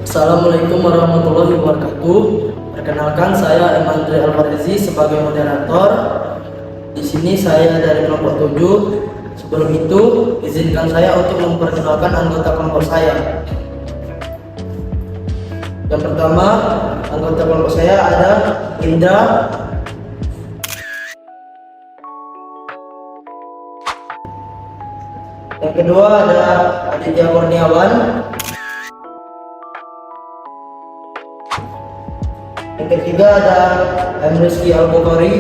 Assalamualaikum warahmatullahi wabarakatuh. Perkenalkan, saya Emandri Alvarezi sebagai moderator. Di sini saya dari kelompok 7. Sebelum itu, izinkan saya untuk memperkenalkan anggota kelompok saya. Yang pertama, anggota kelompok saya ada Indra. Yang kedua ada Aditya Kurniawan. Yang ketiga ada Rizky Al-Bukhari.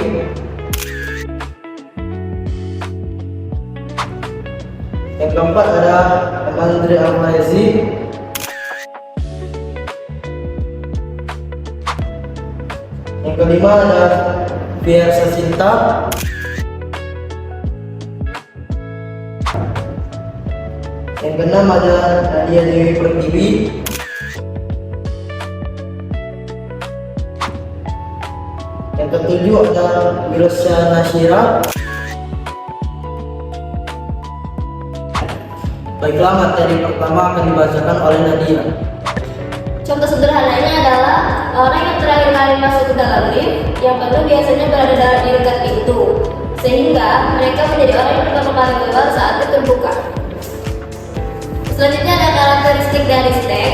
Yang keempat ada Emandri Alvarezi. Yang kelima ada Fiersa Sinta. Yang keenam ada Nadia Dewi Pertiwi. Yang ketujuh ada Mirosya Nasyira. Baiklah, materi pertama akan dibacakan oleh Nadia. Contoh sederhananya adalah orang yang terakhir kali masuk ke dalam lift yang penuh biasanya berada di dekat pintu, sehingga mereka menjadi orang yang pertama kali keluar saat itu terbuka. Selanjutnya ada karakteristik dari stack.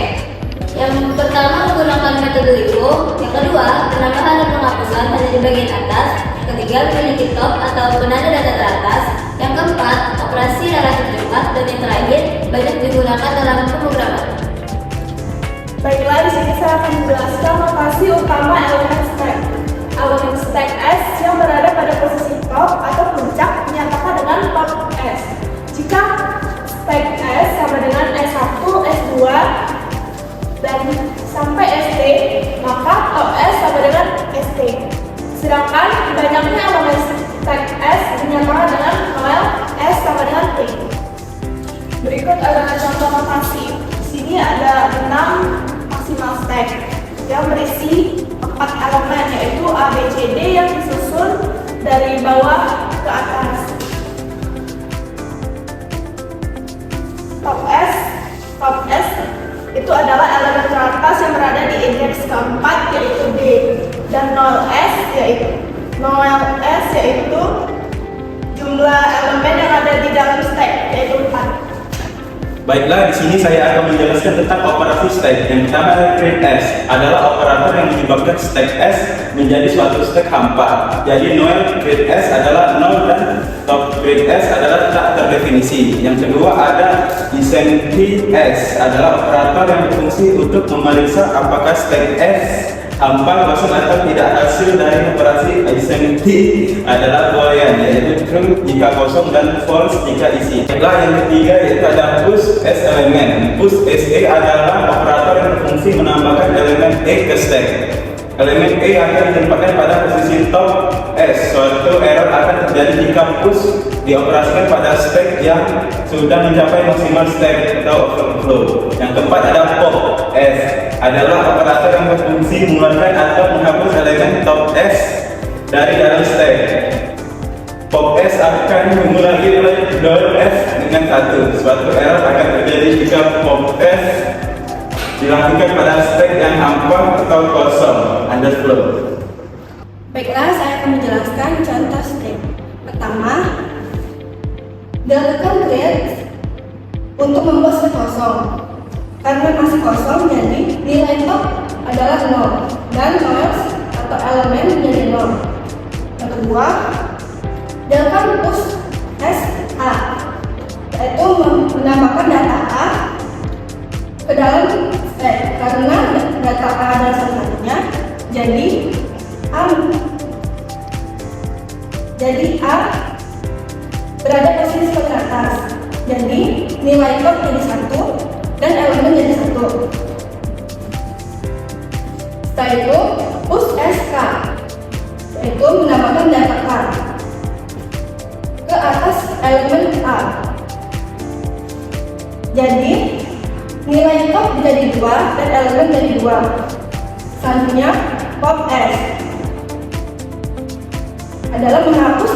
Yang pertama menggunakan metode LIFO, yang kedua penambahan dan penghapusan hanya di bagian atas, yang ketiga memiliki top atau penanda data teratas, yang keempat operasi relatif cepat, dan yang terakhir banyak digunakan dalam pemrograman. Baiklah, di sini saya akan menjelaskan lokasi utama elemen stack. Elemen stack S yang berada pada posisi top atau puncak dinyatakan dengan top S. Jika stack S sama dengan S1, S2, dan sampai ST, maka top S sama dengan ST. Sedangkan banyaknya elemen stack S dinyatakan dengan noel S sama dengan T. Berikut adalah contoh notasi. Di sini ada 6 maksimal stack yang berisi 4 elemen, yaitu A, B, C, D yang disusun dari bawah ke atas. Top S itu adalah elemen teratas yang berada di indeks keempat, yaitu D, dan 0S yaitu jumlah elemen yang ada di dalam stack, yaitu 4. Baiklah, di sini saya akan menjelaskan tentang operasi stack. Yang pertama adalah create S, adalah operator yang menyebabkan stack S menjadi suatu stack hampa. Jadi noel create S adalah 0 dan top create S adalah tak terdefinisi. Yang kedua ada isempty S, adalah operator yang berfungsi untuk memeriksa apakah stack S hampa kosong atau tidak. Hasil dari operasi isempty adalah boolean, yaitu true jika kosong dan false jika isi. Baiklah, yang ketiga yaitu ada push S elemen. Push SE adalah operator yang berfungsi menambahkan elemen E ke stack. Elemen E akan ditempatkan pada posisi top S. Suatu error akan terjadi jika push dioperasikan pada stack yang sudah mencapai maksimal stack atau overflow. Yang keempat ada pop S, adalah operator yang berfungsi mengeluarkan atau menghapus elemen top S dari dalam stack. Pop S akan mengulangi dollar S dengan 1. Suatu error akan terjadi jika pop S dilakukan pada stack yang hampa atau kosong underflow. Baiklah, saya akan menjelaskan contoh stack. Pertama, dilakukan create untuk membuat stack kosong. Karena masih kosong, jadi nilai top adalah 0 dan noise atau elemen menjadi 0. Yang kedua, dilakukan push S A, yaitu menambahkan data A ke dalam stack. Karena data A adalah satu-satunya, jadi A berada posisi paling atas. Jadi nilai top jadi 1 dan elemen jadi 1. Setelah itu push SK, yaitu menambahkan data K ke atas elemen A. Jadi nilai top menjadi 2 dan elemen jadi 2. Selanjutnya pop S adalah menghapus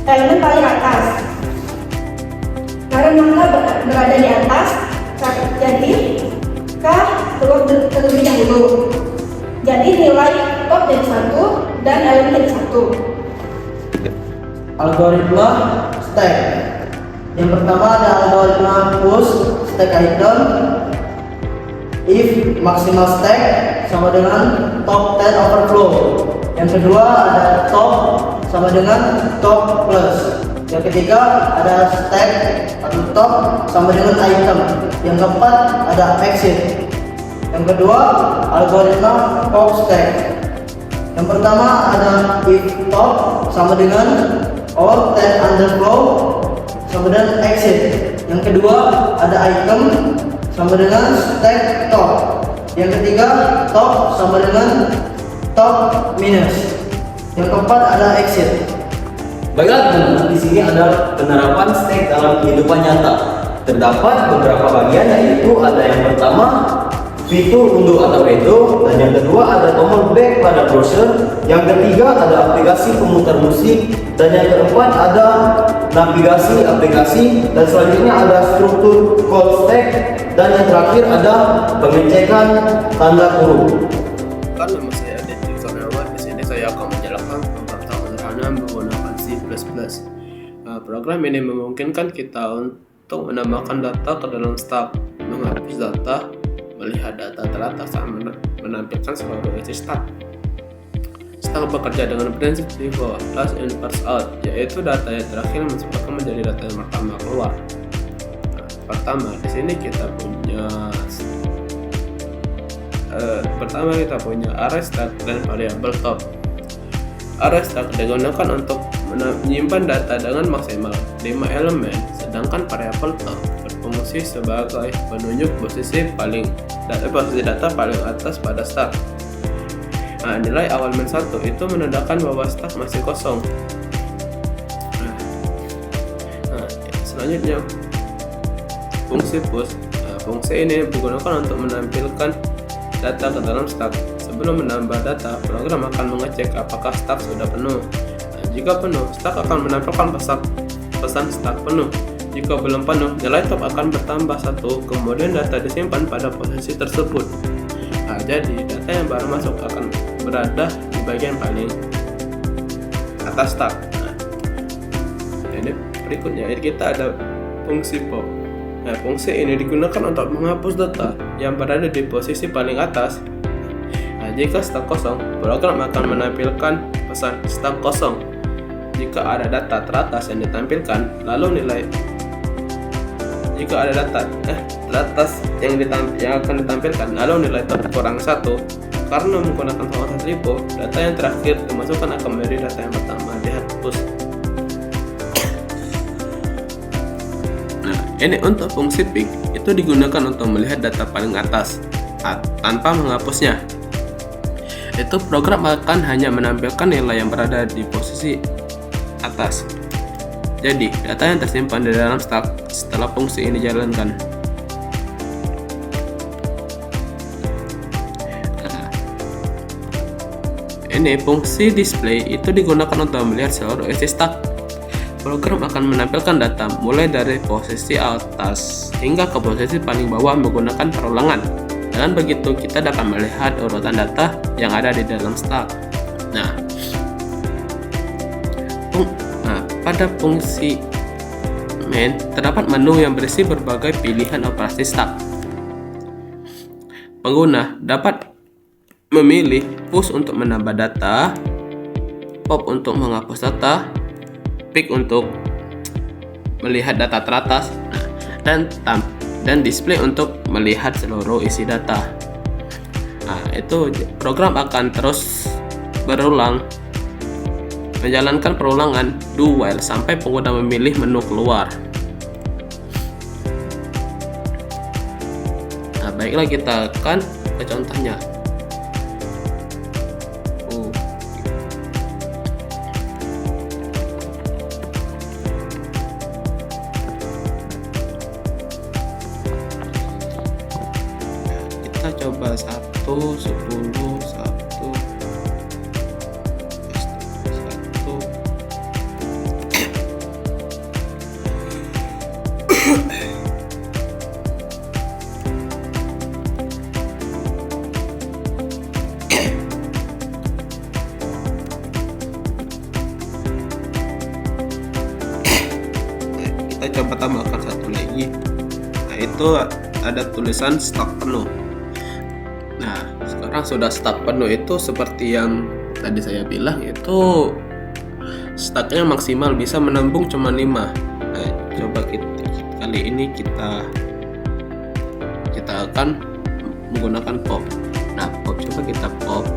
elemen paling atas. Karena mangga berada di atas, jadi K terlebih dahulu. Jadi nilai top jadi 1 dan elemen jadi 1. Algoritma stack. Yang pertama ada algoritma push stack item. If maximal stack sama dengan top 10 overflow. Yang kedua ada top sama dengan top plus. Yang ketiga ada stack atau top sama dengan item. Yang keempat ada exit. Yang kedua algoritma pop stack. Yang pertama ada if top sama dengan or 10 underflow sama dengan exit. Yang kedua ada item sama dengan stack top. Yang ketiga top sama dengan top minus. Yang keempat ada exit. Baiklah teman-teman, di sini ada penerapan stack dalam kehidupan nyata. Terdapat beberapa bagian, yaitu ada yang pertama fitur unduh atau redo, dan yang kedua ada tombol back pada browser, yang ketiga ada aplikasi pemutar musik, dan yang keempat ada navigasi aplikasi, dan selanjutnya ada struktur call stack, dan yang terakhir ada pengecekan tanda kurung. Nama saya Detik Sonawan. Di sini saya akan menjelaskan pemrograman sederhana menggunakan C++. Program ini memungkinkan kita untuk menambahkan data ke dalam stack, menghapus data, melihat data teratas, saat menampilkan seluruh isi stack. Stack bekerja dengan prinsip pivot plus in first out, yaitu data yang terakhir masukkan menjadi data yang pertama keluar. Pertama, di sini kita punya array stack dan variabel top. Array stack digunakan untuk menyimpan data dengan maksimal 5 elemen, sedangkan variabel top berfungsi sebagai penunjuk posisi data paling atas pada stack. Nilai awal -1 itu menandakan bahwa stack masih kosong. Selanjutnya fungsi push. Fungsi ini digunakan untuk menampilkan data ke dalam stack. Sebelum menambah data, program akan mengecek apakah stack sudah penuh. Jika penuh, stack akan menampilkan pesan stack penuh. Jika belum penuh, nilai top akan bertambah 1, kemudian data disimpan pada posisi tersebut. Jadi data yang baru masuk akan berada di bagian paling atas stack. Ini berikutnya kita ada fungsi pop. Fungsi ini digunakan untuk menghapus data yang berada di posisi paling atas. Jika stack kosong, program akan menampilkan pesan stack kosong. Jika ada data teratas yang ditampilkan, lalu nilai teratas yang akan ditampilkan, lalu nilai top kurang 1. Karena menggunakan penguatan tripo, data yang terakhir dimasukkan akan menjadi data yang pertama dihapus. Ini untuk fungsi pick, itu digunakan untuk melihat data paling atas tanpa menghapusnya. Itu program akan hanya menampilkan nilai yang berada di posisi atas. Jadi, data yang tersimpan di dalam stack setelah fungsi ini dijalankan. Ini fungsi display itu digunakan untuk melihat seluruh isi stack. Program akan menampilkan data mulai dari posisi atas hingga ke posisi paling bawah menggunakan perulangan. Dengan begitu kita dapat melihat urutan data yang ada di dalam stack. Pada fungsi main terdapat menu yang berisi berbagai pilihan operasi stack. Pengguna dapat memilih push untuk menambah data, pop untuk menghapus data, pick untuk melihat data teratas, dan display untuk melihat seluruh isi data. Itu program akan terus berulang, menjalankan perulangan do while sampai pengguna memilih menu keluar. Baiklah, kita akan ke contohnya. Kita coba 1, 10, 1. Saya coba tambahkan satu lagi. Nah, itu ada tulisan stok penuh. Nah, sekarang sudah stok penuh, itu seperti yang tadi saya bilang, itu stoknya maksimal bisa menampung cuma 5. Nah, coba kali ini kita akan menggunakan pop. Nah, pop, coba kita pop.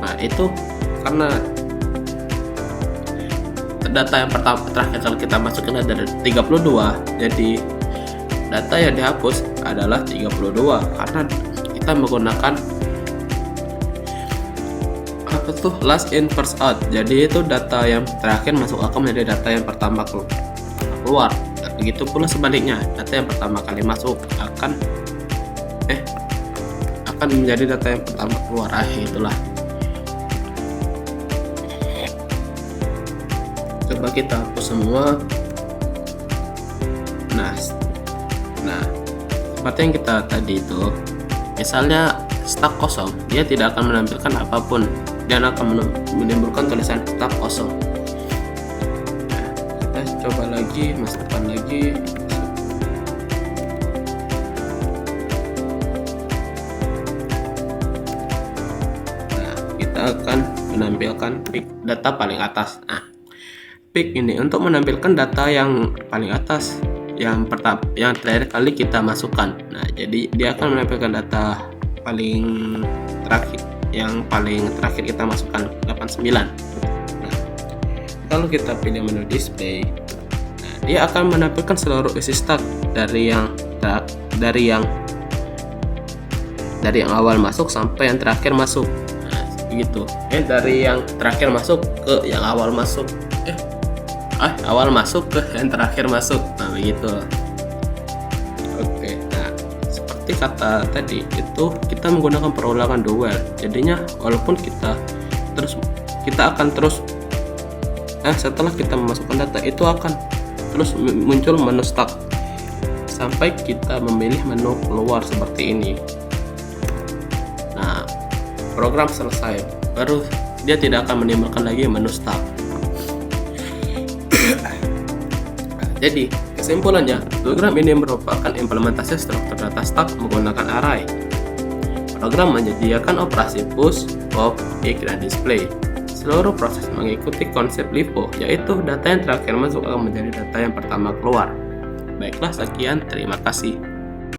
Nah, itu karena data yang pertama terakhir kalau kita masukkan ada 32, jadi data yang dihapus adalah 32 karena kita menggunakan last in first out. Jadi itu data yang terakhir masuk akan menjadi data yang pertama keluar. Begitu pula sebaliknya, data yang pertama kali masuk akan menjadi data yang pertama keluar. Itulah. Coba kita hapus semua. Nah, seperti yang kita tadi itu, misalnya stak kosong, dia tidak akan menampilkan apapun dan akan menimbulkan tulisan stak kosong. Nah, kita coba lagi, masukkan lagi. Nah, kita akan menampilkan pick data paling atas. Nah, pick ini untuk menampilkan data yang paling atas, yang terakhir kali kita masukkan. Nah, jadi dia akan menampilkan data paling terakhir, yang paling terakhir kita masukkan 89. Nah, kalau kita pilih menu display, nah, dia akan menampilkan seluruh isi stak dari yang awal masuk sampai yang terakhir masuk. Nah, begitu. Dari yang terakhir masuk ke yang awal masuk. Awal masuk ke yang terakhir masuk. Nah, begitu. Oke. Nah, seperti kata tadi itu kita menggunakan perulangan duel. Jadinya walaupun kita akan terus setelah kita memasukkan data itu akan terus muncul menu start sampai kita memilih menu keluar seperti ini. Nah, program selesai, baru dia tidak akan menimbulkan lagi menu start. Jadi, kesimpulannya, program ini merupakan implementasi struktur data stack menggunakan array. Program menyediakan operasi push, pop, pick, dan display. Seluruh proses mengikuti konsep LIFO, yaitu data yang terakhir masuk akan menjadi data yang pertama keluar. Baiklah, sekian, terima kasih.